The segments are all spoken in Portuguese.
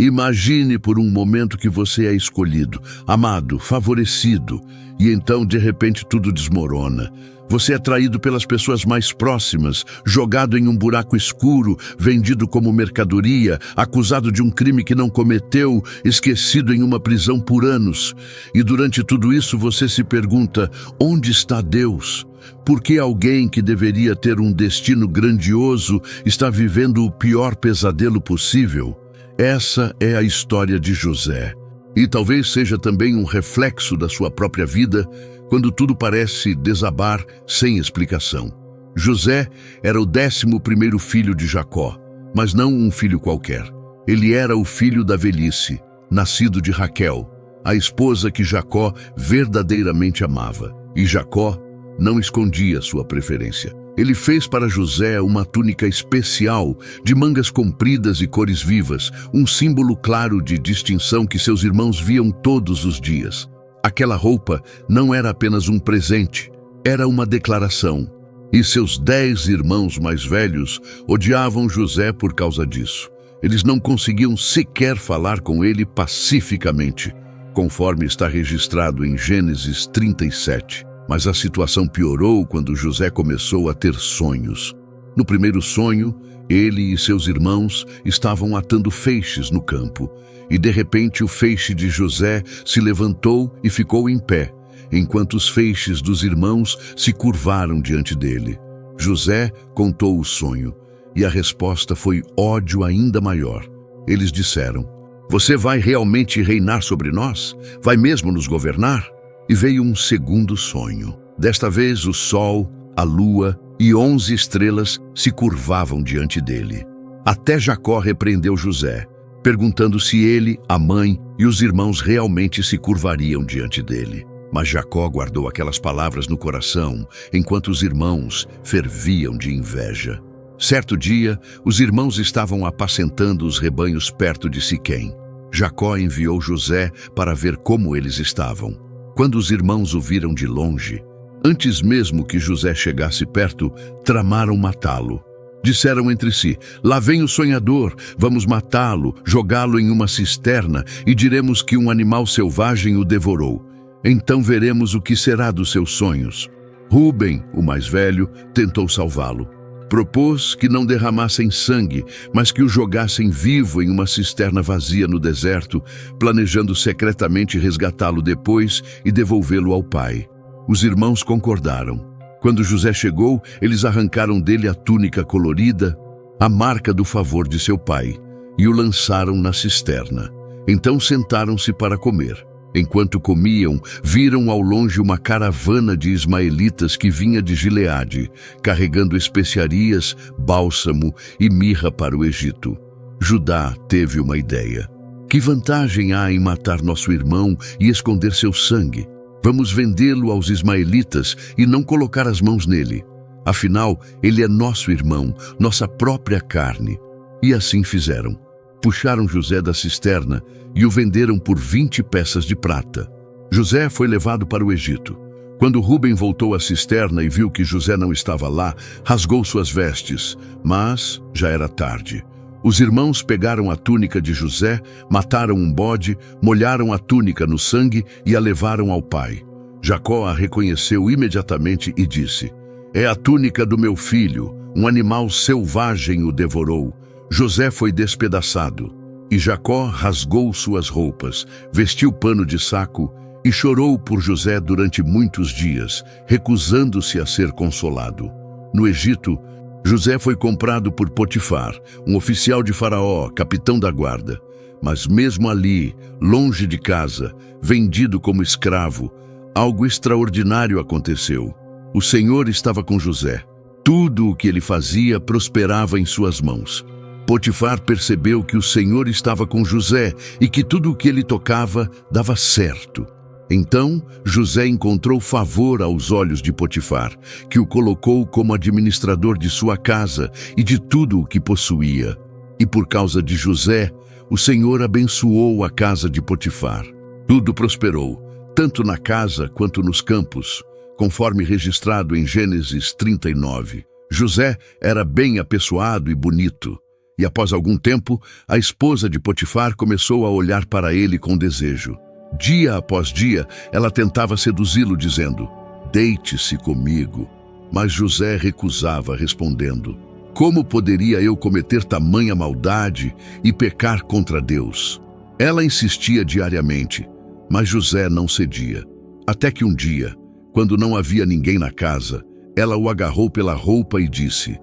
Imagine por um momento que você é escolhido, amado, favorecido, e então de repente tudo desmorona. Você é traído pelas pessoas mais próximas, jogado em um buraco escuro, vendido como mercadoria, acusado de um crime que não cometeu, esquecido em uma prisão por anos. E durante tudo isso você se pergunta: onde está Deus? Por que alguém que deveria ter um destino grandioso está vivendo o pior pesadelo possível? Essa é a história de José. E talvez seja também um reflexo da sua própria vida, quando tudo parece desabar sem explicação. José era o 11º filho de Jacó, mas não um filho qualquer. Ele era o filho da velhice, nascido de Raquel, a esposa que Jacó verdadeiramente amava. E Jacó não escondia sua preferência. Ele fez para José uma túnica especial, de mangas compridas e cores vivas, um símbolo claro de distinção que seus irmãos viam todos os dias. Aquela roupa não era apenas um presente, era uma declaração. E seus 10 irmãos mais velhos odiavam José por causa disso. Eles não conseguiam sequer falar com ele pacificamente, conforme está registrado em Gênesis 37. Mas a situação piorou quando José começou a ter sonhos. No primeiro sonho, ele e seus irmãos estavam atando feixes no campo, e de repente o feixe de José se levantou e ficou em pé, enquanto os feixes dos irmãos se curvaram diante dele. José contou o sonho, e a resposta foi ódio ainda maior. Eles disseram: "Você vai realmente reinar sobre nós? Vai mesmo nos governar?" E veio um segundo sonho. Desta vez o sol, a lua e 11 estrelas se curvavam diante dele. Até Jacó repreendeu José, perguntando se ele, a mãe e os irmãos realmente se curvariam diante dele. Mas Jacó guardou aquelas palavras no coração, enquanto os irmãos ferviam de inveja. Certo dia, os irmãos estavam apacentando os rebanhos perto de Siquém. Jacó enviou José para ver como eles estavam. Quando os irmãos o viram de longe, antes mesmo que José chegasse perto, tramaram matá-lo. Disseram entre si: "Lá vem o sonhador, vamos matá-lo, jogá-lo em uma cisterna e diremos que um animal selvagem o devorou. Então veremos o que será dos seus sonhos." Rúben, o mais velho, tentou salvá-lo. Propôs que não derramassem sangue, mas que o jogassem vivo em uma cisterna vazia no deserto, planejando secretamente resgatá-lo depois e devolvê-lo ao pai. Os irmãos concordaram. Quando José chegou, eles arrancaram dele a túnica colorida, a marca do favor de seu pai, e o lançaram na cisterna. Então sentaram-se para comer. Enquanto comiam, viram ao longe uma caravana de ismaelitas que vinha de Gileade, carregando especiarias, bálsamo e mirra para o Egito. Judá teve uma ideia. Que vantagem há em matar nosso irmão e esconder seu sangue? Vamos vendê-lo aos ismaelitas e não colocar as mãos nele. Afinal, ele é nosso irmão, nossa própria carne. E assim fizeram. Puxaram José da cisterna e o venderam por 20 peças de prata. José foi levado para o Egito. Quando Rúben voltou à cisterna e viu que José não estava lá, rasgou suas vestes, mas já era tarde. Os irmãos pegaram a túnica de José, mataram um bode, molharam a túnica no sangue e a levaram ao pai. Jacó a reconheceu imediatamente e disse: "É a túnica do meu filho, um animal selvagem o devorou." José foi despedaçado, e Jacó rasgou suas roupas, vestiu pano de saco e chorou por José durante muitos dias, recusando-se a ser consolado. No Egito, José foi comprado por Potifar, um oficial de Faraó, capitão da guarda. Mas mesmo ali, longe de casa, vendido como escravo, algo extraordinário aconteceu. O Senhor estava com José. Tudo o que ele fazia prosperava em suas mãos. Potifar percebeu que o Senhor estava com José e que tudo o que ele tocava dava certo. Então, José encontrou favor aos olhos de Potifar, que o colocou como administrador de sua casa e de tudo o que possuía. E por causa de José, o Senhor abençoou a casa de Potifar. Tudo prosperou, tanto na casa quanto nos campos, conforme registrado em Gênesis 39. José era bem apessoado e bonito. E após algum tempo, a esposa de Potifar começou a olhar para ele com desejo. Dia após dia, ela tentava seduzi-lo, dizendo: "Deite-se comigo." Mas José recusava, respondendo: "Como poderia eu cometer tamanha maldade e pecar contra Deus?" Ela insistia diariamente, mas José não cedia. Até que um dia, quando não havia ninguém na casa, ela o agarrou pela roupa e disse: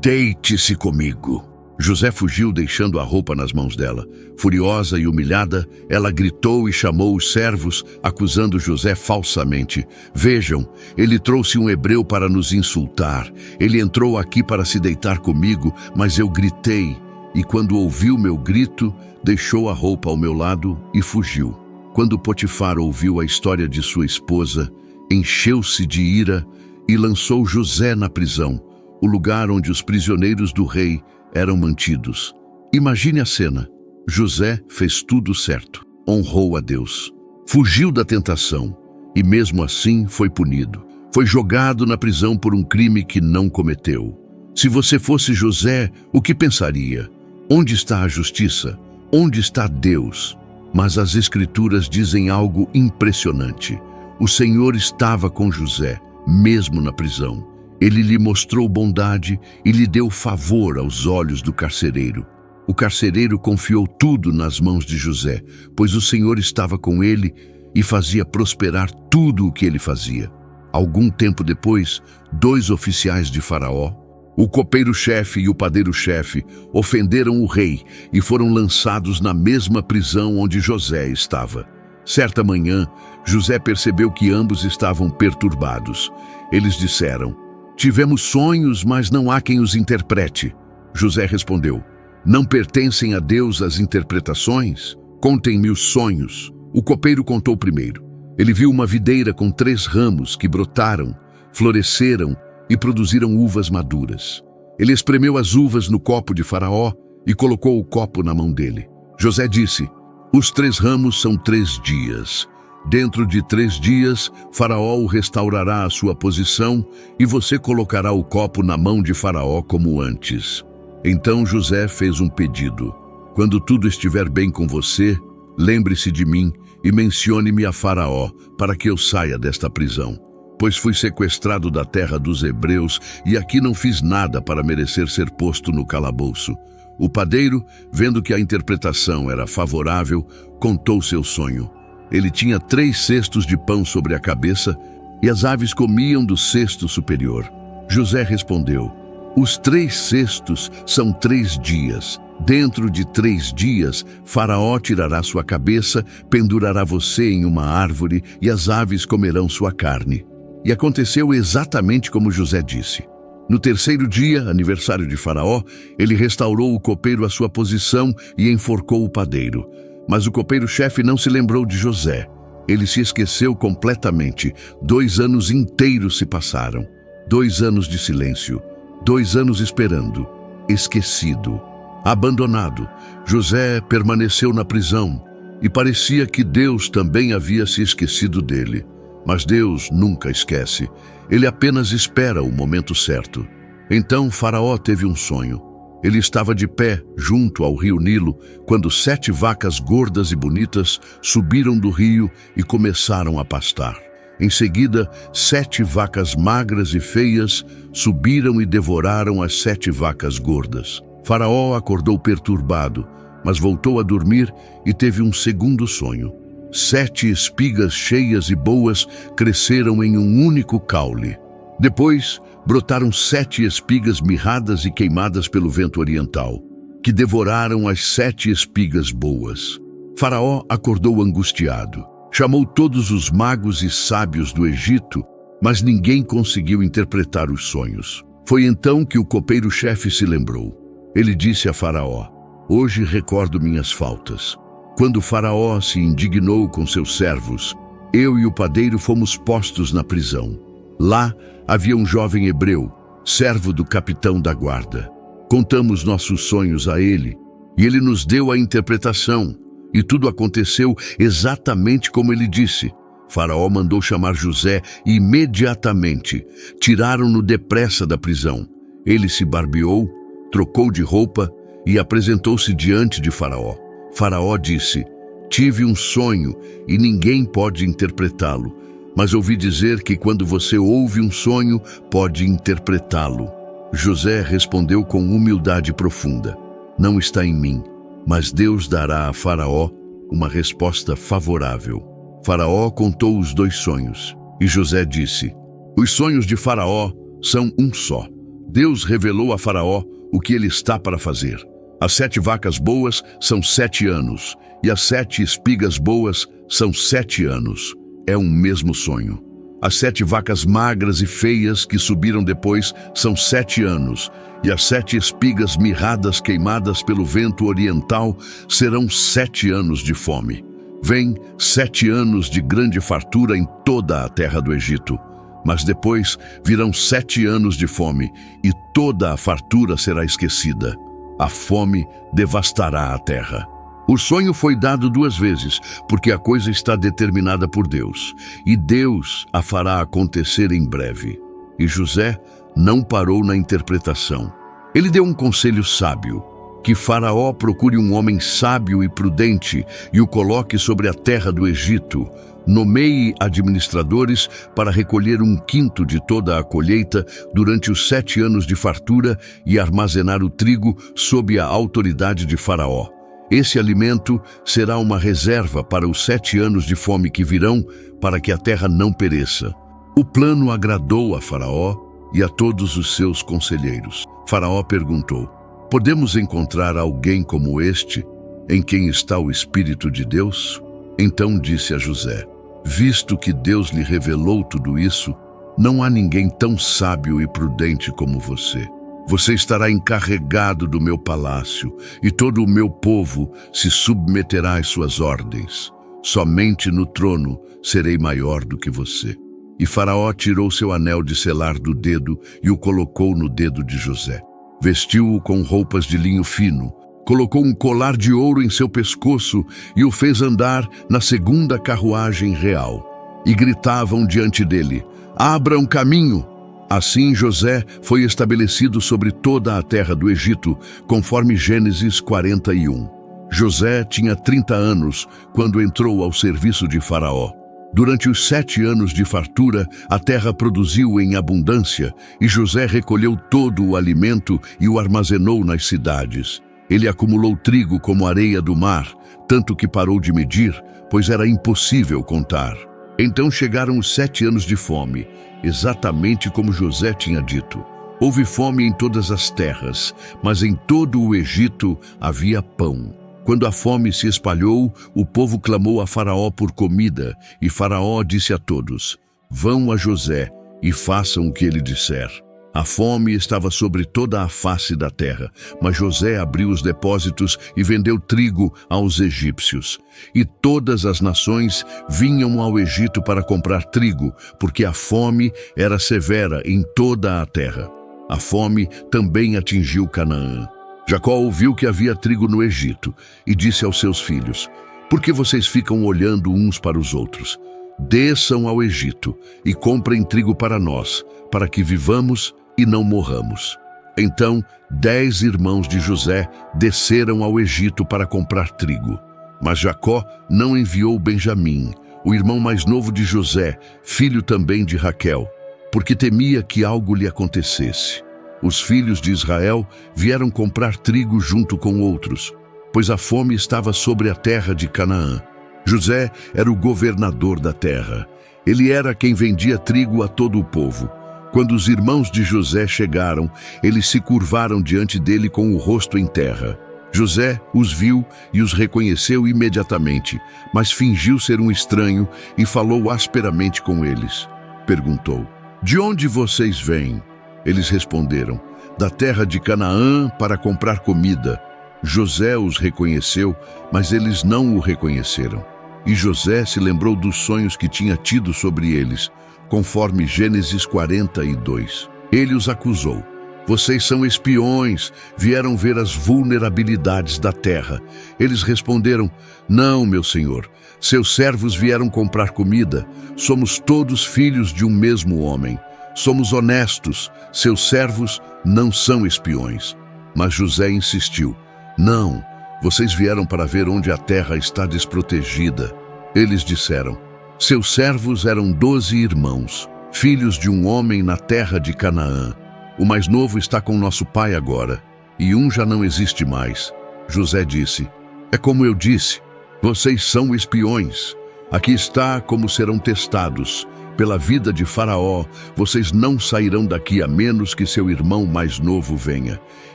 "Deite-se comigo." José fugiu, deixando a roupa nas mãos dela. Furiosa e humilhada, ela gritou e chamou os servos, acusando José falsamente. "Vejam, ele trouxe um hebreu para nos insultar. Ele entrou aqui para se deitar comigo, mas eu gritei. E quando ouviu meu grito, deixou a roupa ao meu lado e fugiu." Quando Potifar ouviu a história de sua esposa, encheu-se de ira e lançou José na prisão, o lugar onde os prisioneiros do rei eram mantidos. Imagine a cena. José fez tudo certo, honrou a Deus, fugiu da tentação e mesmo assim foi punido. Foi jogado na prisão por um crime que não cometeu. Se você fosse José, o que pensaria? Onde está a justiça? Onde está Deus? Mas as Escrituras dizem algo impressionante. O Senhor estava com José, mesmo na prisão. Ele lhe mostrou bondade e lhe deu favor aos olhos do carcereiro. O carcereiro confiou tudo nas mãos de José, pois o Senhor estava com ele e fazia prosperar tudo o que ele fazia. Algum tempo depois, 2 oficiais de Faraó, o copeiro-chefe e o padeiro-chefe, ofenderam o rei e foram lançados na mesma prisão onde José estava. Certa manhã, José percebeu que ambos estavam perturbados. Eles disseram: "Tivemos sonhos, mas não há quem os interprete." José respondeu: "Não pertencem a Deus as interpretações? Contem-me os sonhos." O copeiro contou primeiro. Ele viu uma videira com 3 ramos que brotaram, floresceram e produziram uvas maduras. Ele espremeu as uvas no copo de Faraó e colocou o copo na mão dele. José disse: "Os 3 ramos são 3 dias. Dentro de 3 dias, Faraó o restaurará à sua posição e você colocará o copo na mão de Faraó como antes." Então José fez um pedido: "Quando tudo estiver bem com você, lembre-se de mim e mencione-me a Faraó, para que eu saia desta prisão. Pois fui sequestrado da terra dos hebreus e aqui não fiz nada para merecer ser posto no calabouço." O padeiro, vendo que a interpretação era favorável, contou seu sonho. Ele tinha 3 cestos de pão sobre a cabeça e as aves comiam do cesto superior. José respondeu: "Os 3 cestos são 3 dias. Dentro de 3 dias, Faraó tirará sua cabeça, pendurará você em uma árvore e as aves comerão sua carne." E aconteceu exatamente como José disse. No 3º dia, aniversário de Faraó, ele restaurou o copeiro à sua posição e enforcou o padeiro. Mas o copeiro-chefe não se lembrou de José. Ele se esqueceu completamente. 2 anos inteiros se passaram. 2 anos de silêncio. 2 anos esperando. Esquecido. Abandonado. José permaneceu na prisão e parecia que Deus também havia se esquecido dele. Mas Deus nunca esquece. Ele apenas espera o momento certo. Então Faraó teve um sonho. Ele estava de pé junto ao rio Nilo quando 7 vacas gordas e bonitas subiram do rio e começaram a pastar. Em seguida, 7 vacas magras e feias subiram e devoraram as 7 vacas gordas. Faraó acordou perturbado, mas voltou a dormir e teve um segundo sonho. 7 espigas cheias e boas cresceram em um único caule. Depois, brotaram 7 espigas mirradas e queimadas pelo vento oriental, que devoraram as 7 espigas boas. Faraó acordou angustiado. Chamou todos os magos e sábios do Egito, mas ninguém conseguiu interpretar os sonhos. Foi então que o copeiro-chefe se lembrou. Ele disse a Faraó: "Hoje recordo minhas faltas. Quando Faraó se indignou com seus servos, eu e o padeiro fomos postos na prisão. Lá havia um jovem hebreu, servo do capitão da guarda. Contamos nossos sonhos a ele, e ele nos deu a interpretação, e tudo aconteceu exatamente como ele disse. Faraó mandou chamar José e imediatamente tiraram-no depressa da prisão. Ele se barbeou, trocou de roupa e apresentou-se diante de Faraó. Faraó disse: tive um sonho e ninguém pode interpretá-lo, mas ouvi dizer que quando você ouve um sonho, pode interpretá-lo. José respondeu com humildade profunda: não está em mim, mas Deus dará a Faraó uma resposta favorável. Faraó contou os 2 sonhos, e José disse: os sonhos de Faraó são um só. Deus revelou a Faraó o que ele está para fazer. As 7 vacas boas são 7 anos, e as 7 espigas boas são 7 anos. É um mesmo sonho. As 7 vacas magras e feias que subiram depois são 7 anos, e as 7 espigas mirradas queimadas pelo vento oriental serão 7 anos de fome. Vem 7 anos de grande fartura em toda a terra do Egito, mas depois virão 7 anos de fome, e toda a fartura será esquecida. A fome devastará a terra. O sonho foi dado 2 vezes, porque a coisa está determinada por Deus, e Deus a fará acontecer em breve. E José não parou na interpretação. Ele deu um conselho sábio: que Faraó procure um homem sábio e prudente e o coloque sobre a terra do Egito. Nomeie administradores para recolher 1/5 de toda a colheita durante os 7 anos de fartura e armazenar o trigo sob a autoridade de Faraó. Esse alimento será uma reserva para os 7 anos de fome que virão, para que a terra não pereça. O plano agradou a Faraó e a todos os seus conselheiros. Faraó perguntou: podemos encontrar alguém como este, em quem está o Espírito de Deus? Então disse a José: visto que Deus lhe revelou tudo isso, não há ninguém tão sábio e prudente como você. Você estará encarregado do meu palácio, e todo o meu povo se submeterá às suas ordens. Somente no trono serei maior do que você. E Faraó tirou seu anel de selar do dedo e o colocou no dedo de José. Vestiu-o com roupas de linho fino, colocou um colar de ouro em seu pescoço e o fez andar na 2ª carruagem real. E gritavam diante dele: abra um caminho! Assim José foi estabelecido sobre toda a terra do Egito, conforme Gênesis 41. José tinha 30 anos quando entrou ao serviço de Faraó. Durante os 7 anos de fartura, a terra produziu em abundância, e José recolheu todo o alimento e o armazenou nas cidades. Ele acumulou trigo como areia do mar, tanto que parou de medir, pois era impossível contar. Então chegaram os 7 anos de fome, exatamente como José tinha dito. Houve fome em todas as terras, mas em todo o Egito havia pão. Quando a fome se espalhou, o povo clamou a Faraó por comida, e Faraó disse a todos: vão a José e façam o que ele disser. A fome estava sobre toda a face da terra, mas José abriu os depósitos e vendeu trigo aos egípcios. E todas as nações vinham ao Egito para comprar trigo, porque a fome era severa em toda a terra. A fome também atingiu Canaã. Jacó ouviu que havia trigo no Egito e disse aos seus filhos: por que vocês ficam olhando uns para os outros? Desçam ao Egito e comprem trigo para nós, para que vivamos e não morramos. Então 10 irmãos de José desceram ao Egito para comprar trigo. Mas Jacó não enviou Benjamim, o irmão mais novo de José, filho também de Raquel, porque temia que algo lhe acontecesse. Os filhos de Israel vieram comprar trigo junto com outros, pois a fome estava sobre a terra de Canaã. José era o governador da terra. Ele era quem vendia trigo a todo o povo. Quando os irmãos de José chegaram, eles se curvaram diante dele com o rosto em terra. José os viu e os reconheceu imediatamente, mas fingiu ser um estranho e falou asperamente com eles. Perguntou: de onde vocês vêm? Eles responderam: da terra de Canaã, para comprar comida. José os reconheceu, mas eles não o reconheceram. E José se lembrou dos sonhos que tinha tido sobre eles, conforme Gênesis 42. Ele os acusou: vocês são espiões, vieram ver as vulnerabilidades da terra. Eles responderam: não, meu senhor, seus servos vieram comprar comida. Somos todos filhos de um mesmo homem. Somos honestos, seus servos não são espiões. Mas José insistiu: Não, vocês vieram para ver onde a terra está desprotegida. Eles disseram: seus servos eram 12 irmãos, filhos de um homem na terra de Canaã. O mais novo está com nosso pai agora, e um já não existe mais. José disse: é como eu disse, vocês são espiões. Aqui está como serão testados. Pela vida de Faraó, vocês não sairão daqui a menos que seu irmão mais novo venha.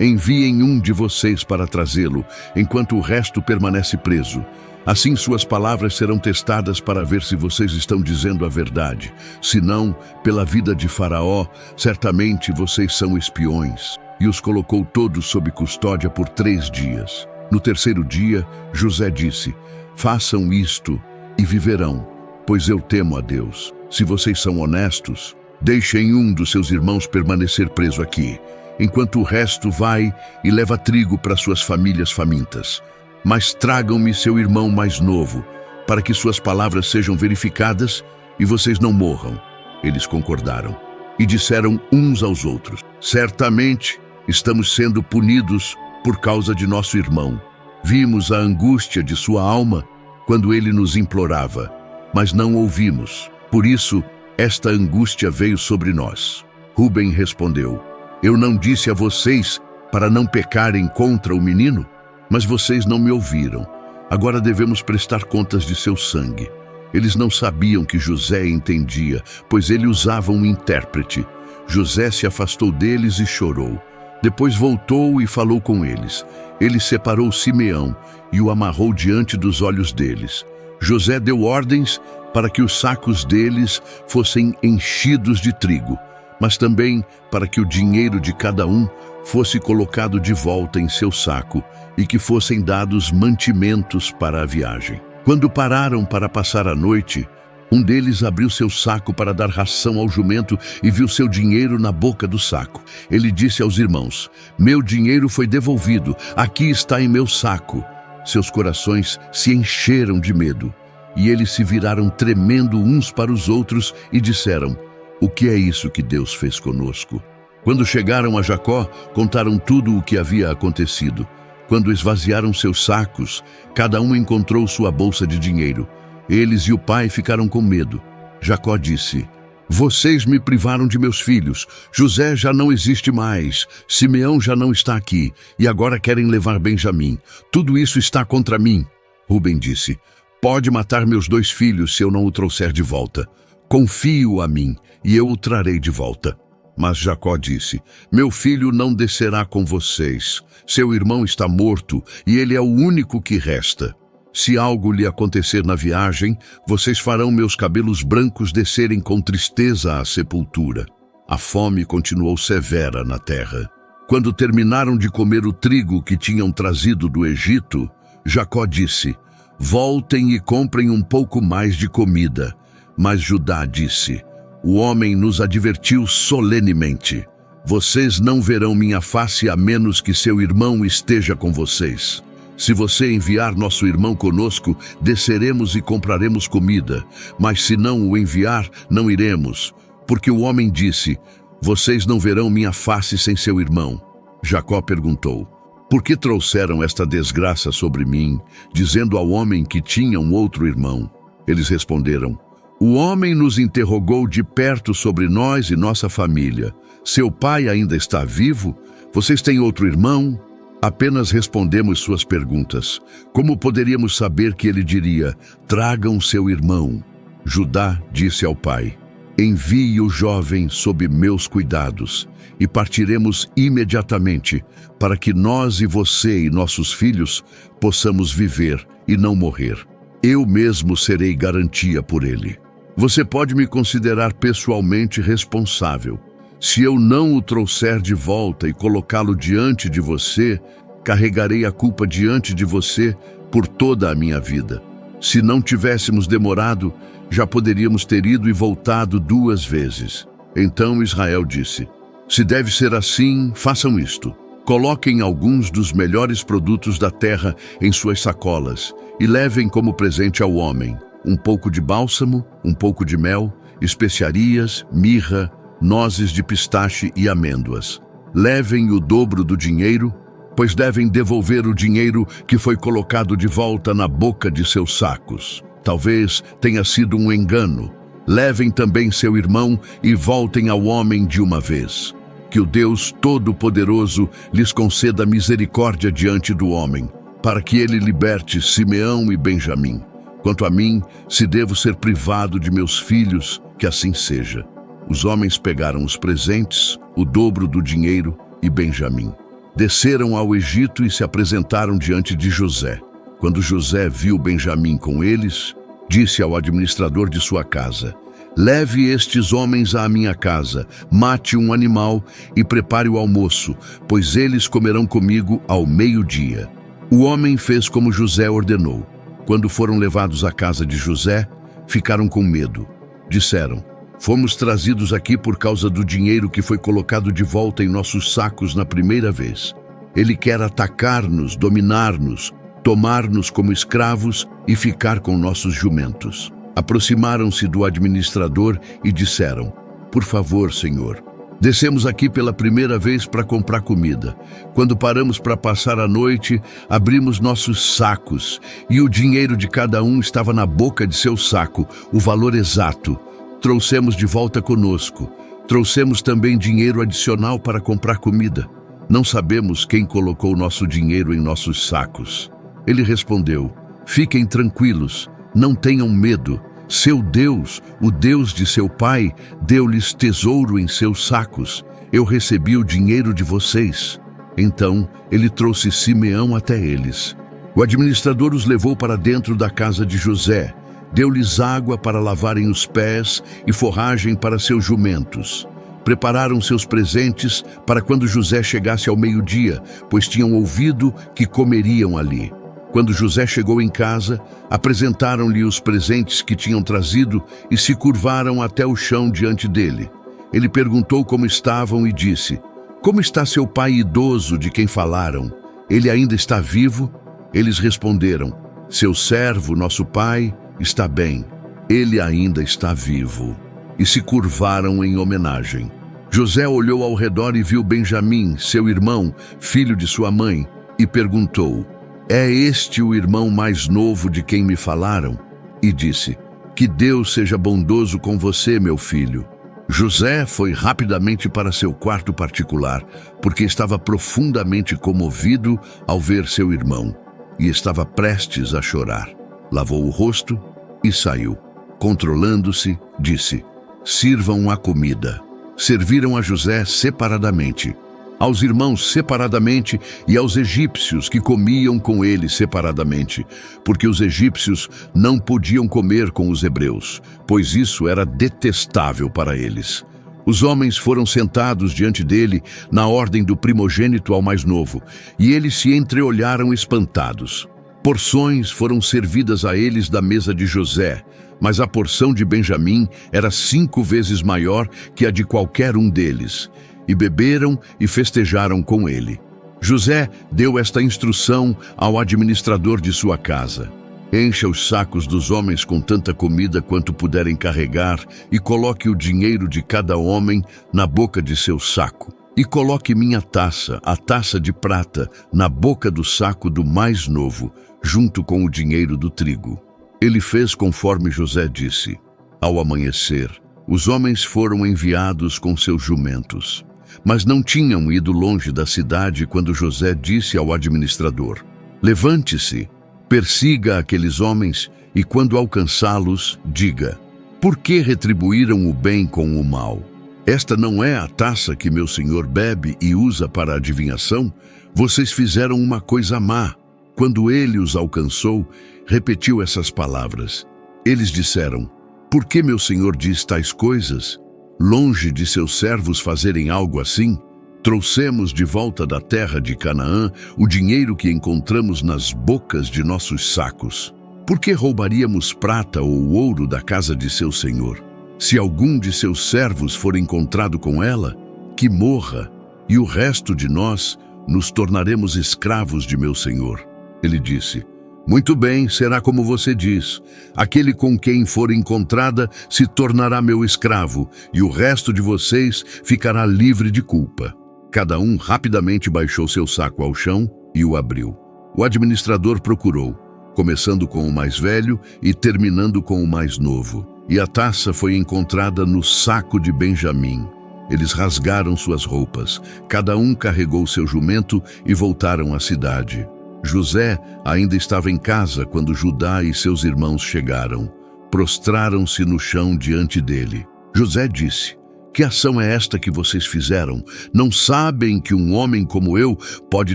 Enviem um de vocês para trazê-lo, enquanto o resto permanece preso. Assim suas palavras serão testadas para ver se vocês estão dizendo a verdade. Se não, pela vida de Faraó, certamente vocês são espiões. E os colocou todos sob custódia por 3 dias. No terceiro dia, José disse: façam isto e viverão, pois eu temo a Deus. Se vocês são honestos, deixem um dos seus irmãos permanecer preso aqui, enquanto o resto vai e leva trigo para suas famílias famintas. Mas tragam-me seu irmão mais novo, para que suas palavras sejam verificadas e vocês não morram. Eles concordaram e disseram uns aos outros: certamente estamos sendo punidos por causa de nosso irmão. Vimos a angústia de sua alma quando ele nos implorava, mas não ouvimos. Por isso, esta angústia veio sobre nós. Rúben respondeu: eu não disse a vocês para não pecarem contra o menino? Mas vocês não me ouviram. Agora devemos prestar contas de seu sangue. Eles não sabiam que José entendia, pois ele usava um intérprete. José se afastou deles e chorou. Depois voltou e falou com eles. Ele separou Simeão e o amarrou diante dos olhos deles. José deu ordens para que os sacos deles fossem enchidos de trigo, mas também para que o dinheiro de cada um fosse colocado de volta em seu saco e que fossem dados mantimentos para a viagem. Quando pararam para passar a noite, um deles abriu seu saco para dar ração ao jumento e viu seu dinheiro na boca do saco. Ele disse aos irmãos: meu dinheiro foi devolvido, aqui está em meu saco. Seus corações se encheram de medo, e eles se viraram tremendo uns para os outros e disseram: o que é isso que Deus fez conosco? Quando chegaram a Jacó, contaram tudo o que havia acontecido. Quando esvaziaram seus sacos, cada um encontrou sua bolsa de dinheiro. Eles e o pai ficaram com medo. Jacó disse: vocês me privaram de meus filhos. José já não existe mais. Simeão já não está aqui. E agora querem levar Benjamim. Tudo isso está contra mim. Rúben disse: pode matar meus 2 filhos se eu não o trouxer de volta. Confie-o a mim, e eu o trarei de volta. Mas Jacó disse: meu filho não descerá com vocês. Seu irmão está morto, e ele é o único que resta. Se algo lhe acontecer na viagem, vocês farão meus cabelos brancos descerem com tristeza à sepultura. A fome continuou severa na terra. Quando terminaram de comer o trigo que tinham trazido do Egito, Jacó disse: voltem e comprem um pouco mais de comida. Mas Judá disse: o homem nos advertiu solenemente: vocês não verão minha face a menos que seu irmão esteja com vocês. Se você enviar nosso irmão conosco, desceremos e compraremos comida. Mas se não o enviar, não iremos. Porque o homem disse: vocês não verão minha face sem seu irmão. Jacó perguntou: por que trouxeram esta desgraça sobre mim, dizendo ao homem que tinha um outro irmão? Eles responderam: o homem nos interrogou de perto sobre nós e nossa família. Seu pai ainda está vivo? Vocês têm outro irmão? Apenas respondemos suas perguntas. Como poderíamos saber que ele diria: tragam seu irmão? Judá disse ao pai: envie o jovem sob meus cuidados, e partiremos imediatamente, para que nós e você e nossos filhos possamos viver e não morrer. Eu mesmo serei garantia por ele. Você pode me considerar pessoalmente responsável. Se eu não o trouxer de volta e colocá-lo diante de você, carregarei a culpa diante de você por toda a minha vida. Se não tivéssemos demorado, já poderíamos ter ido e voltado 2 vezes. Então Israel disse: se deve ser assim, façam isto. Coloquem alguns dos melhores produtos da terra em suas sacolas e levem como presente ao homem um pouco de bálsamo, um pouco de mel, especiarias, mirra, nozes de pistache e amêndoas. Levem o dobro do dinheiro pois devem devolver o dinheiro que foi colocado de volta na boca de seus sacos. Talvez tenha sido um engano. Levem também seu irmão e voltem ao homem de uma vez. Que o Deus Todo-Poderoso lhes conceda misericórdia diante do homem, para que ele liberte Simeão e Benjamim. Quanto a mim, se devo ser privado de meus filhos, que assim seja. Os homens pegaram os presentes, o dobro do dinheiro e Benjamim. Desceram ao Egito e se apresentaram diante de José. Quando José viu Benjamim com eles, disse ao administrador de sua casa: leve estes homens à minha casa, mate um animal e prepare o almoço, pois eles comerão comigo ao meio-dia. O homem fez como José ordenou. Quando foram levados à casa de José, ficaram com medo. Disseram: fomos trazidos aqui por causa do dinheiro que foi colocado de volta em nossos sacos na primeira vez. Ele quer atacar-nos, dominar-nos, tomar-nos como escravos e ficar com nossos jumentos. Aproximaram-se do administrador e disseram: por favor, senhor, descemos aqui pela primeira vez para comprar comida. Quando paramos para passar a noite, abrimos nossos sacos e o dinheiro de cada um estava na boca de seu saco, o valor exato. Trouxemos de volta conosco. Trouxemos também dinheiro adicional para comprar comida. Não sabemos quem colocou nosso dinheiro em nossos sacos. Ele respondeu: fiquem tranquilos, não tenham medo. Seu Deus, o Deus de seu pai, deu-lhes tesouro em seus sacos. Eu recebi o dinheiro de vocês. Então ele trouxe Simeão até eles. O administrador os levou para dentro da casa de José. Deu-lhes água para lavarem os pés e forragem para seus jumentos. Prepararam seus presentes para quando José chegasse ao meio-dia, pois tinham ouvido que comeriam ali. Quando José chegou em casa, apresentaram-lhe os presentes que tinham trazido e se curvaram até o chão diante dele. Ele perguntou como estavam e disse: como está seu pai idoso de quem falaram? Ele ainda está vivo? Eles responderam: seu servo, nosso pai, está bem, ele ainda está vivo. E se curvaram em homenagem. José olhou ao redor e viu Benjamim, seu irmão, filho de sua mãe, e perguntou: é este o irmão mais novo de quem me falaram? E disse: que Deus seja bondoso com você, meu filho. José foi rapidamente para seu quarto particular, porque estava profundamente comovido ao ver seu irmão, e estava prestes a chorar. Lavou o rosto e saiu. Controlando-se, disse: sirvam a comida. Serviram a José separadamente, aos irmãos separadamente e aos egípcios que comiam com ele separadamente, porque os egípcios não podiam comer com os hebreus, pois isso era detestável para eles. Os homens foram sentados diante dele na ordem do primogênito ao mais novo, e eles se entreolharam espantados. Porções foram servidas a eles da mesa de José, mas a porção de Benjamim era 5 vezes maior que a de qualquer um deles. E beberam e festejaram com ele. José deu esta instrução ao administrador de sua casa: encha os sacos dos homens com tanta comida quanto puderem carregar e coloque o dinheiro de cada homem na boca de seu saco. E coloque minha taça, a taça de prata, na boca do saco do mais novo, junto com o dinheiro do trigo. Ele fez conforme José disse. Ao amanhecer, os homens foram enviados com seus jumentos. Mas não tinham ido longe da cidade quando José disse ao administrador: levante-se, persiga aqueles homens e quando alcançá-los, diga: por que retribuíram o bem com o mal? Esta não é a taça que meu senhor bebe e usa para a adivinhação? Vocês fizeram uma coisa má. Quando ele os alcançou, repetiu essas palavras. Eles disseram: por que meu senhor diz tais coisas? Longe de seus servos fazerem algo assim, trouxemos de volta da terra de Canaã o dinheiro que encontramos nas bocas de nossos sacos. Por que roubaríamos prata ou ouro da casa de seu senhor? Se algum de seus servos for encontrado com ela, que morra, e o resto de nós nos tornaremos escravos de meu senhor. Ele disse: muito bem, será como você diz. Aquele com quem for encontrada se tornará meu escravo, e o resto de vocês ficará livre de culpa. Cada um rapidamente baixou seu saco ao chão e o abriu. O administrador procurou, começando com o mais velho e terminando com o mais novo. E a taça foi encontrada no saco de Benjamim. Eles rasgaram suas roupas, cada um carregou seu jumento e voltaram à cidade. José ainda estava em casa quando Judá e seus irmãos chegaram. Prostraram-se no chão diante dele. José disse: "Que ação é esta que vocês fizeram? Não sabem que um homem como eu pode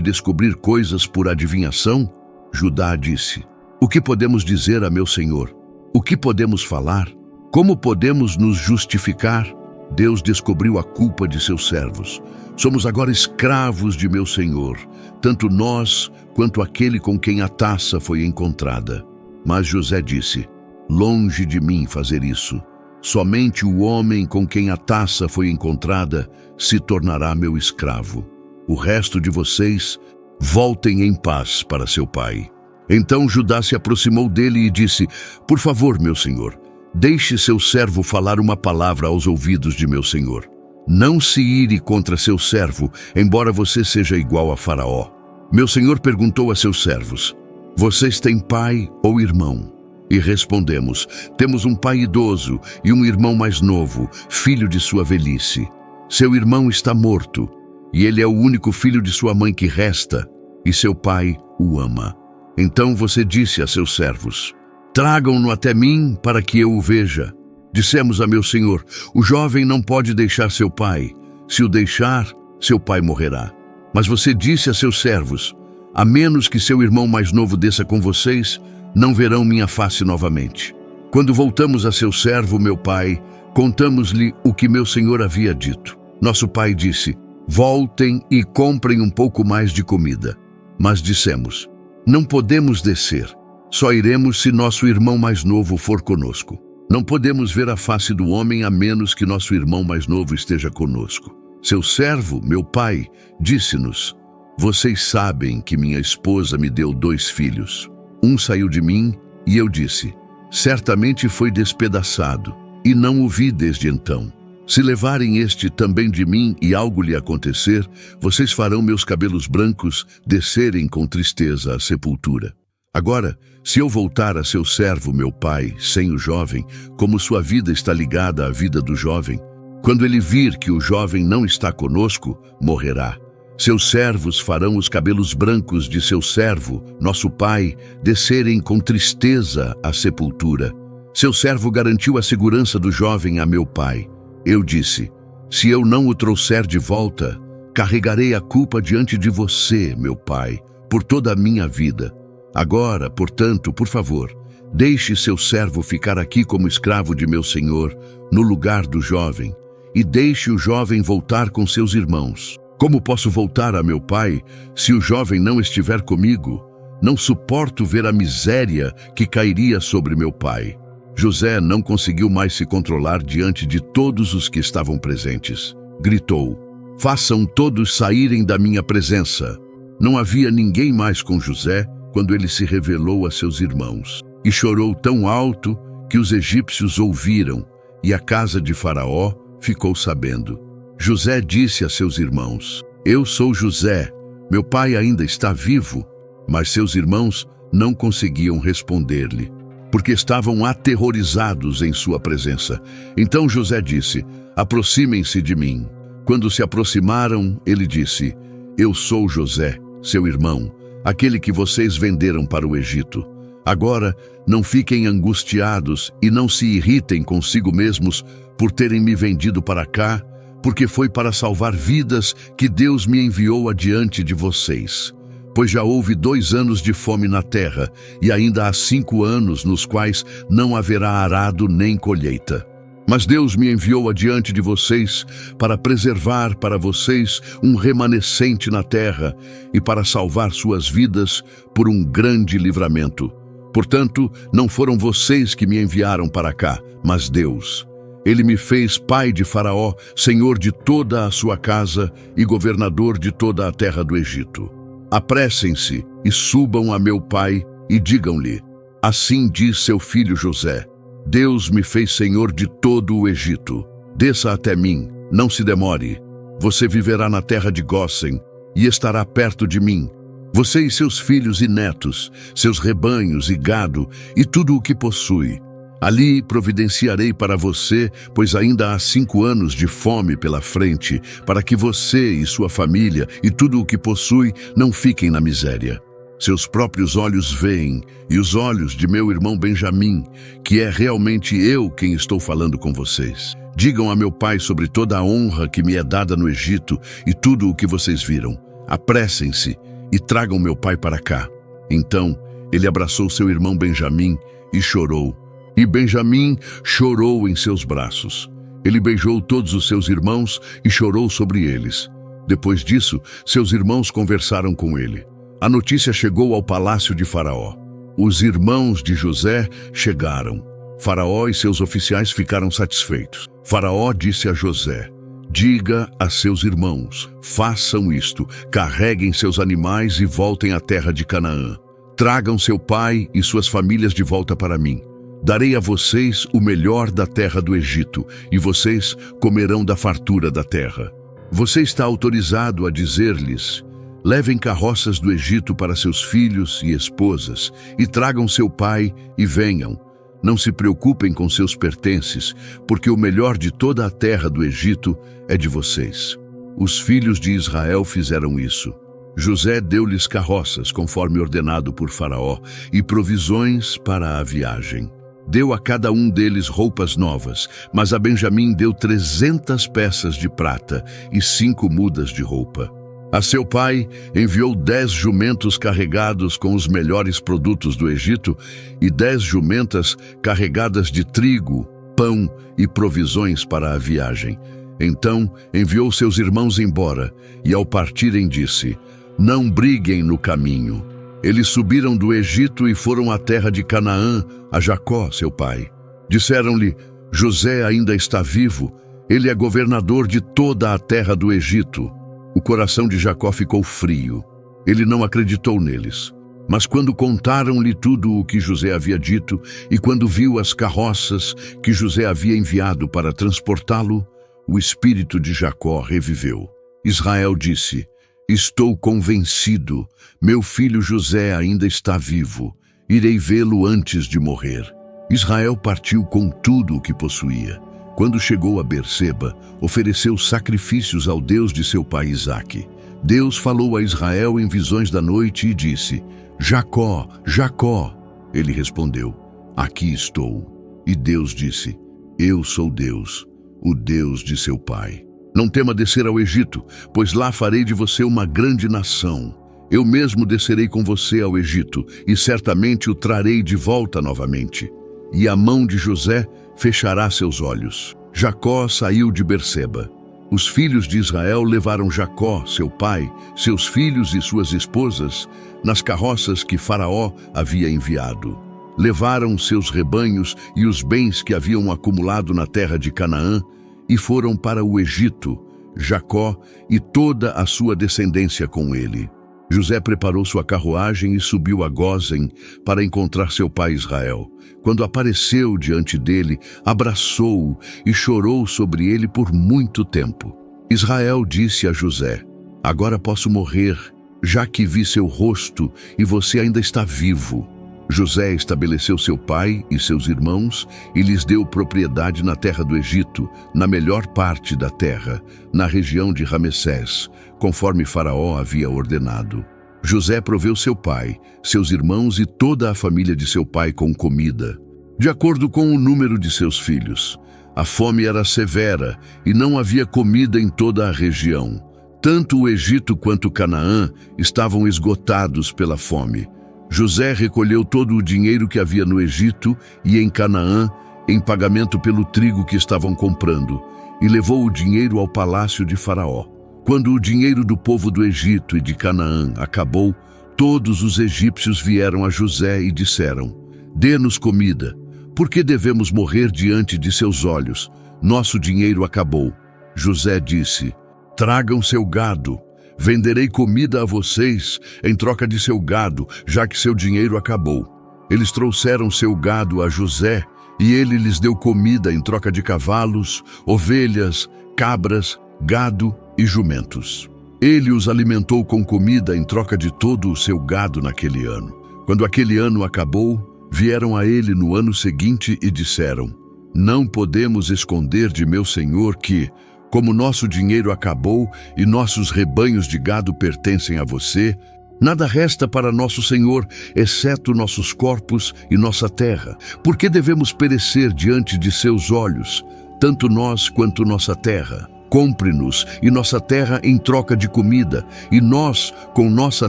descobrir coisas por adivinhação?" Judá disse: "O que podemos dizer a meu senhor? O que podemos falar? Como podemos nos justificar? Deus descobriu a culpa de seus servos. Somos agora escravos de meu senhor, tanto nós quanto aquele com quem a taça foi encontrada." Mas José disse: "Longe de mim fazer isso. Somente o homem com quem a taça foi encontrada se tornará meu escravo. O resto de vocês, voltem em paz para seu pai." Então Judá se aproximou dele e disse: "Por favor, meu senhor, deixe seu servo falar uma palavra aos ouvidos de meu senhor. Não se ire contra seu servo, embora você seja igual a Faraó." Meu senhor perguntou a seus servos: "Vocês têm pai ou irmão?" E respondemos: "Temos um pai idoso e um irmão mais novo, filho de sua velhice. Seu irmão está morto, e ele é o único filho de sua mãe que resta, e seu pai o ama." Então você disse a seus servos: "Tragam-no até mim para que eu o veja." Dissemos a meu senhor: "O jovem não pode deixar seu pai. Se o deixar, seu pai morrerá." Mas você disse a seus servos: "A menos que seu irmão mais novo desça com vocês, não verão minha face novamente." Quando voltamos a seu servo, meu pai, contamos-lhe o que meu senhor havia dito. Nosso pai disse: "Voltem e comprem um pouco mais de comida." Mas dissemos: "Não podemos descer. Só iremos se nosso irmão mais novo for conosco. Não podemos ver a face do homem a menos que nosso irmão mais novo esteja conosco." Seu servo, meu pai, disse-nos: "Vocês sabem que minha esposa me deu 2 filhos. Um saiu de mim e eu disse: certamente foi despedaçado, e não o vi desde então. Se levarem este também de mim e algo lhe acontecer, vocês farão meus cabelos brancos descerem com tristeza à sepultura. Agora, se eu voltar a seu servo, meu pai, sem o jovem, como sua vida está ligada à vida do jovem, quando ele vir que o jovem não está conosco, morrerá. Seus servos farão os cabelos brancos de seu servo, nosso pai, descerem com tristeza à sepultura." Seu servo garantiu a segurança do jovem a meu pai. Eu disse: "Se eu não o trouxer de volta, carregarei a culpa diante de você, meu pai, por toda a minha vida. Agora, portanto, por favor, deixe seu servo ficar aqui como escravo de meu senhor, no lugar do jovem, e deixe o jovem voltar com seus irmãos. Como posso voltar a meu pai se o jovem não estiver comigo? Não suporto ver a miséria que cairia sobre meu pai." José não conseguiu mais se controlar diante de todos os que estavam presentes. Gritou: "Façam todos saírem da minha presença." Não havia ninguém mais com José quando ele se revelou a seus irmãos. E chorou tão alto que os egípcios ouviram, e a casa de Faraó ficou sabendo. José disse a seus irmãos: "Eu sou José, meu pai ainda está vivo." Mas seus irmãos não conseguiam responder-lhe, porque estavam aterrorizados em sua presença. Então José disse: "Aproximem-se de mim." Quando se aproximaram, ele disse: "Eu sou José, seu irmão, aquele que vocês venderam para o Egito. Agora, não fiquem angustiados e não se irritem consigo mesmos por terem me vendido para cá, porque foi para salvar vidas que Deus me enviou adiante de vocês. Pois já houve 2 anos de fome na terra, e ainda há 5 anos nos quais não haverá arado nem colheita. Mas Deus me enviou adiante de vocês para preservar para vocês um remanescente na terra e para salvar suas vidas por um grande livramento. Portanto, não foram vocês que me enviaram para cá, mas Deus. Ele me fez pai de Faraó, senhor de toda a sua casa e governador de toda a terra do Egito. Apressem-se e subam a meu pai e digam-lhe: assim diz seu filho José: Deus me fez senhor de todo o Egito. Desça até mim, não se demore. Você viverá na terra de Gósen e estará perto de mim. Você e seus filhos e netos, seus rebanhos e gado e tudo o que possui. Ali providenciarei para você, pois ainda há 5 anos de fome pela frente, para que você e sua família e tudo o que possui não fiquem na miséria. Seus próprios olhos veem, e os olhos de meu irmão Benjamim, que é realmente eu quem estou falando com vocês. Digam a meu pai sobre toda a honra que me é dada no Egito e tudo o que vocês viram. Apressem-se e tragam meu pai para cá. Então ele abraçou seu irmão Benjamim e chorou. E Benjamim chorou em seus braços. Ele beijou todos os seus irmãos e chorou sobre eles. Depois disso, seus irmãos conversaram com ele. A notícia chegou ao palácio de Faraó. Os irmãos de José chegaram. Faraó e seus oficiais ficaram satisfeitos. Faraó disse a José: diga a seus irmãos, façam isto, carreguem seus animais e voltem à terra de Canaã. Tragam seu pai e suas famílias de volta para mim. Darei a vocês o melhor da terra do Egito, e vocês comerão da fartura da terra. Você está autorizado a dizer-lhes: levem carroças do Egito para seus filhos e esposas, e tragam seu pai e venham. Não se preocupem com seus pertences, porque o melhor de toda a terra do Egito é de vocês. Os filhos de Israel fizeram isso. José deu-lhes carroças, conforme ordenado por Faraó, e provisões para a viagem. Deu a cada um deles roupas novas, mas a Benjamim deu 300 peças de prata e 5 mudas de roupa. A seu pai enviou 10 jumentos carregados com os melhores produtos do Egito e 10 jumentas carregadas de trigo, pão e provisões para a viagem. Então enviou seus irmãos embora e, ao partirem, disse: não briguem no caminho. Eles subiram do Egito e foram à terra de Canaã, a Jacó, seu pai. Disseram-lhe: José ainda está vivo, ele é governador de toda a terra do Egito. O coração de Jacó ficou frio. Ele não acreditou neles. Mas quando contaram-lhe tudo o que José havia dito, e quando viu as carroças que José havia enviado para transportá-lo, o espírito de Jacó reviveu. Israel disse: estou convencido, meu filho José ainda está vivo. Irei vê-lo antes de morrer. Israel partiu com tudo o que possuía. Quando chegou a Berseba, ofereceu sacrifícios ao Deus de seu pai Isaque. Deus falou a Israel em visões da noite e disse: Jacó, Jacó. Ele respondeu: aqui estou. E Deus disse: eu sou Deus, o Deus de seu pai. Não tema descer ao Egito, pois lá farei de você uma grande nação. Eu mesmo descerei com você ao Egito, e certamente o trarei de volta novamente. E a mão de José fechará seus olhos. Jacó saiu de Berseba. Os filhos de Israel levaram Jacó, seu pai, seus filhos e suas esposas, nas carroças que Faraó havia enviado. Levaram seus rebanhos e os bens que haviam acumulado na terra de Canaã, e foram para o Egito, Jacó e toda a sua descendência com ele. José preparou sua carruagem e subiu a Gósen para encontrar seu pai Israel. Quando apareceu diante dele, abraçou-o e chorou sobre ele por muito tempo. Israel disse a José: agora posso morrer, já que vi seu rosto e você ainda está vivo. José estabeleceu seu pai e seus irmãos e lhes deu propriedade na terra do Egito, na melhor parte da terra, na região de Ramessés, conforme Faraó havia ordenado. José proveu seu pai, seus irmãos e toda a família de seu pai com comida, de acordo com o número de seus filhos. A fome era severa e não havia comida em toda a região. Tanto o Egito quanto Canaã estavam esgotados pela fome. José recolheu todo o dinheiro que havia no Egito e em Canaã, em pagamento pelo trigo que estavam comprando, e levou o dinheiro ao palácio de Faraó. Quando o dinheiro do povo do Egito e de Canaã acabou, todos os egípcios vieram a José e disseram: dê-nos comida, por que devemos morrer diante de seus olhos? Nosso dinheiro acabou. José disse: tragam seu gado. Venderei comida a vocês em troca de seu gado, já que seu dinheiro acabou. Eles trouxeram seu gado a José, e ele lhes deu comida em troca de cavalos, ovelhas, cabras, gado e jumentos. Ele os alimentou com comida em troca de todo o seu gado naquele ano. Quando aquele ano acabou, vieram a ele no ano seguinte e disseram: não podemos esconder de meu senhor que, como nosso dinheiro acabou e nossos rebanhos de gado pertencem a você, nada resta para nosso senhor, exceto nossos corpos e nossa terra. Por que devemos perecer diante de seus olhos, tanto nós quanto nossa terra? Compre-nos e nossa terra em troca de comida, e nós, com nossa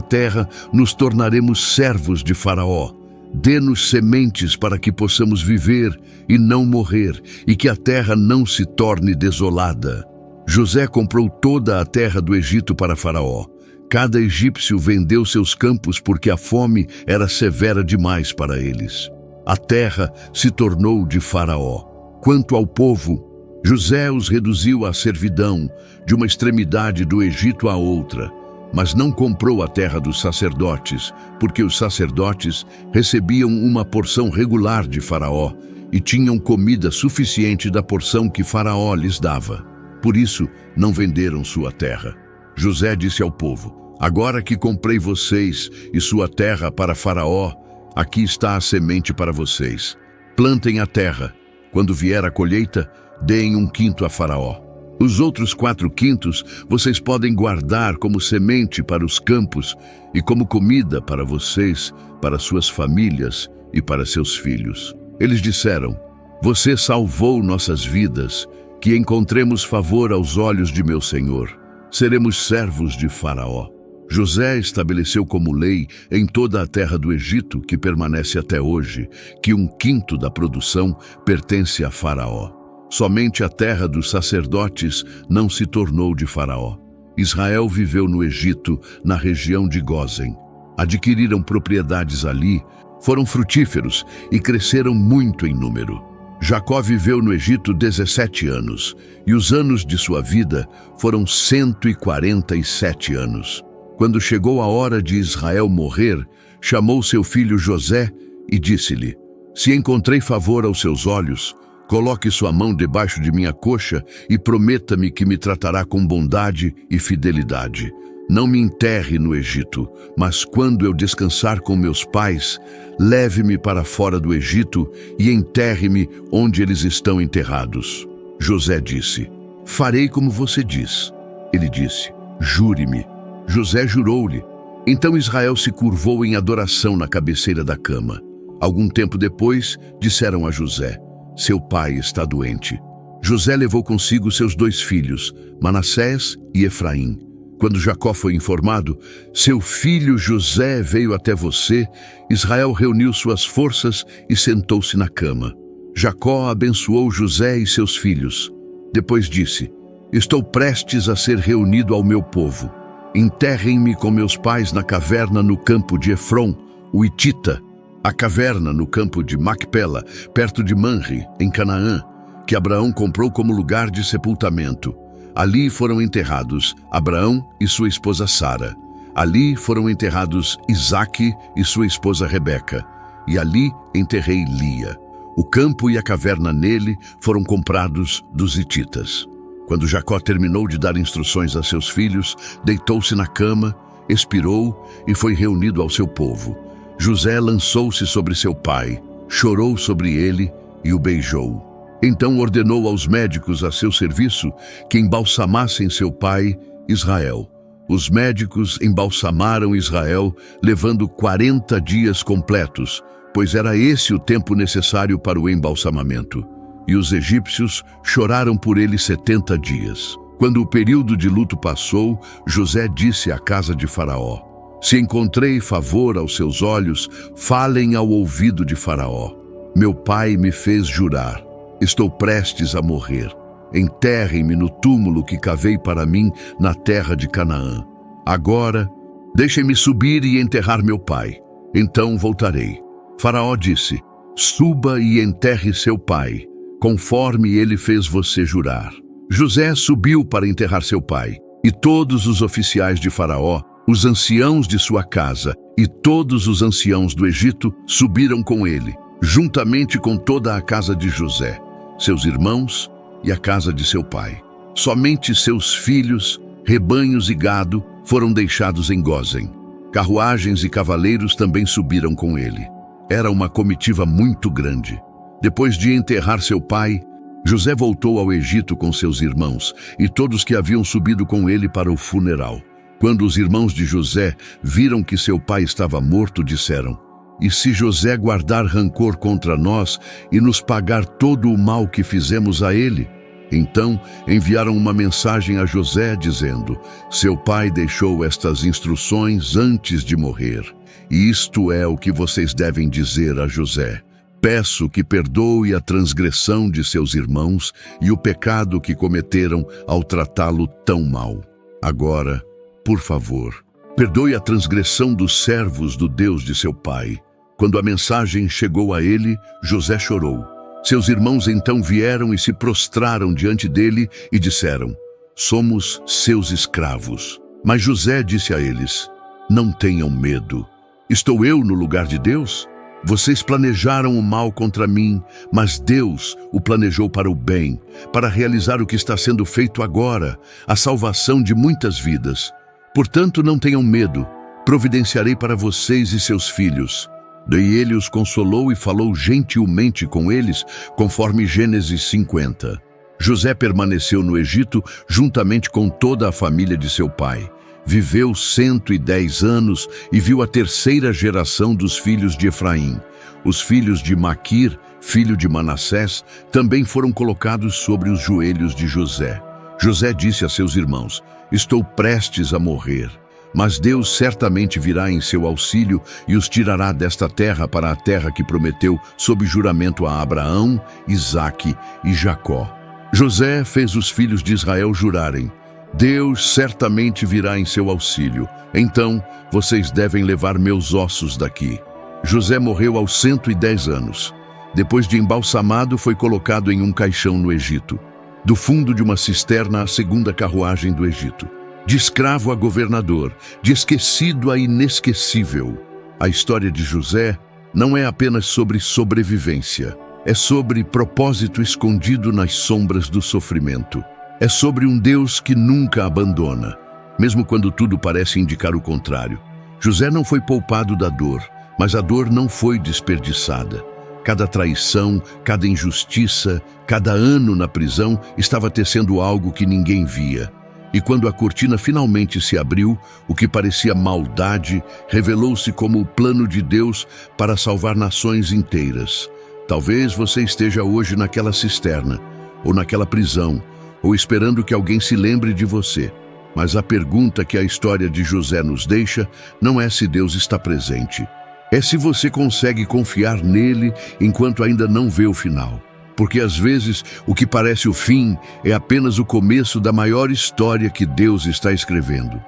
terra, nos tornaremos servos de Faraó. Dê-nos sementes para que possamos viver e não morrer, e que a terra não se torne desolada. José comprou toda a terra do Egito para Faraó. Cada egípcio vendeu seus campos porque a fome era severa demais para eles. A terra se tornou de Faraó. Quanto ao povo, José os reduziu à servidão, de uma extremidade do Egito à outra, mas não comprou a terra dos sacerdotes, porque os sacerdotes recebiam uma porção regular de Faraó e tinham comida suficiente da porção que Faraó lhes dava. Por isso, não venderam sua terra. José disse ao povo: agora que comprei vocês e sua terra para Faraó, aqui está a semente para vocês. Plantem a terra. Quando vier a colheita, deem 1/5 a Faraó. Os outros 4/5 vocês podem guardar como semente para os campos e como comida para vocês, para suas famílias e para seus filhos. Eles disseram: você salvou nossas vidas, que encontremos favor aos olhos de meu senhor. Seremos servos de Faraó. José estabeleceu como lei em toda a terra do Egito, que permanece até hoje, que 1/5 da produção pertence a Faraó. Somente a terra dos sacerdotes não se tornou de Faraó. Israel viveu no Egito, na região de Gósen. Adquiriram propriedades ali, foram frutíferos e cresceram muito em número. Jacó viveu no Egito 17 anos, e os anos de sua vida foram 147 anos. Quando chegou a hora de Israel morrer, chamou seu filho José e disse-lhe: se encontrei favor aos seus olhos, coloque sua mão debaixo de minha coxa e prometa-me que me tratará com bondade e fidelidade. Não me enterre no Egito, mas quando eu descansar com meus pais, leve-me para fora do Egito e enterre-me onde eles estão enterrados. José disse: farei como você diz. Ele disse: jure-me. José jurou-lhe. Então Israel se curvou em adoração na cabeceira da cama. Algum tempo depois, disseram a José: seu pai está doente. José levou consigo seus 2 filhos, Manassés e Efraim. Quando Jacó foi informado: seu filho José veio até você, Israel reuniu suas forças e sentou-se na cama. Jacó abençoou José e seus filhos. Depois disse: estou prestes a ser reunido ao meu povo. Enterrem-me com meus pais na caverna no campo de Efron, o Hitita, a caverna no campo de Macpela, perto de Manre, em Canaã, que Abraão comprou como lugar de sepultamento. Ali foram enterrados Abraão e sua esposa Sara. Ali foram enterrados Isaque e sua esposa Rebeca. E ali enterrei Lia. O campo e a caverna nele foram comprados dos hititas. Quando Jacó terminou de dar instruções a seus filhos, deitou-se na cama, expirou e foi reunido ao seu povo. José lançou-se sobre seu pai, chorou sobre ele e o beijou. Então ordenou aos médicos a seu serviço que embalsamassem seu pai, Israel. Os médicos embalsamaram Israel, levando 40 dias completos, pois era esse o tempo necessário para o embalsamamento. E os egípcios choraram por ele 70 dias. Quando o período de luto passou, José disse à casa de Faraó: se encontrei favor aos seus olhos, falem ao ouvido de Faraó. Meu pai me fez jurar. Estou prestes a morrer. Enterrem-me no túmulo que cavei para mim na terra de Canaã. Agora, deixem-me subir e enterrar meu pai. Então voltarei. Faraó disse: suba e enterre seu pai, conforme ele fez você jurar. José subiu para enterrar seu pai, e todos os oficiais de Faraó, os anciãos de sua casa e todos os anciãos do Egito subiram com ele, juntamente com toda a casa de José, seus irmãos e a casa de seu pai. Somente seus filhos, rebanhos e gado foram deixados em Gósen. Carruagens e cavaleiros também subiram com ele. Era uma comitiva muito grande. Depois de enterrar seu pai, José voltou ao Egito com seus irmãos e todos que haviam subido com ele para o funeral. Quando os irmãos de José viram que seu pai estava morto, disseram: "E se José guardar rancor contra nós e nos pagar todo o mal que fizemos a ele?" Então enviaram uma mensagem a José dizendo: "Seu pai deixou estas instruções antes de morrer. E isto é o que vocês devem dizer a José: peço que perdoe a transgressão de seus irmãos e o pecado que cometeram ao tratá-lo tão mal. Agora, por favor, perdoe a transgressão dos servos do Deus de seu pai." Quando a mensagem chegou a ele, José chorou. Seus irmãos então vieram e se prostraram diante dele e disseram: "Somos seus escravos." Mas José disse a eles: "Não tenham medo. Estou eu no lugar de Deus? Vocês planejaram o mal contra mim, mas Deus o planejou para o bem, para realizar o que está sendo feito agora, a salvação de muitas vidas. Portanto, não tenham medo. Providenciarei para vocês e seus filhos." Daí ele os consolou e falou gentilmente com eles, conforme Gênesis 50. José permaneceu no Egito juntamente com toda a família de seu pai. Viveu 110 anos e viu a terceira geração dos filhos de Efraim. Os filhos de Maquir, filho de Manassés, também foram colocados sobre os joelhos de José. José disse a seus irmãos: "Estou prestes a morrer, mas Deus certamente virá em seu auxílio e os tirará desta terra para a terra que prometeu sob juramento a Abraão, Isaque e Jacó." José fez os filhos de Israel jurarem: "Deus certamente virá em seu auxílio. Então, vocês devem levar meus ossos daqui." José morreu aos 110 anos. Depois de embalsamado, foi colocado em um caixão no Egito. Do fundo de uma cisterna, a segunda carruagem do Egito. De escravo a governador, de esquecido a inesquecível. A história de José não é apenas sobre sobrevivência. É sobre propósito escondido nas sombras do sofrimento. É sobre um Deus que nunca abandona, mesmo quando tudo parece indicar o contrário. José não foi poupado da dor, mas a dor não foi desperdiçada. Cada traição, cada injustiça, cada ano na prisão estava tecendo algo que ninguém via. E quando a cortina finalmente se abriu, o que parecia maldade revelou-se como o plano de Deus para salvar nações inteiras. Talvez você esteja hoje naquela cisterna, ou naquela prisão, ou esperando que alguém se lembre de você. Mas a pergunta que a história de José nos deixa não é se Deus está presente. É se você consegue confiar nele enquanto ainda não vê o final. Porque às vezes o que parece o fim é apenas o começo da maior história que Deus está escrevendo.